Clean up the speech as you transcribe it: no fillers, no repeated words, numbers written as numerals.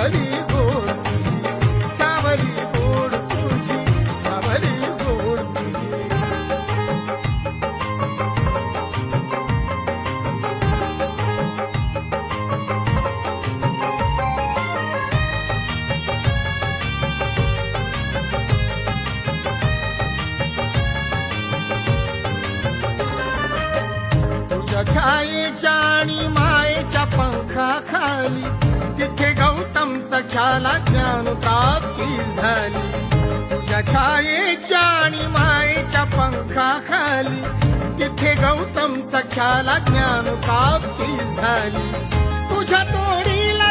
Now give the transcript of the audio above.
सावली गोड तुझी, सावली गोड तुझी, सावली गोड तुझी. तुझ्या छायेच्या आणि मायेच्या पंखाखाली तिथे गौतम सख्याला ज्ञान प्राप्ती झाली. तुझ्या छायेच्या आणि मायेच्या पंखाखाली तिथे गौतम सख्याला ज्ञान प्राप्ती झाली. तुझ्या तोडीला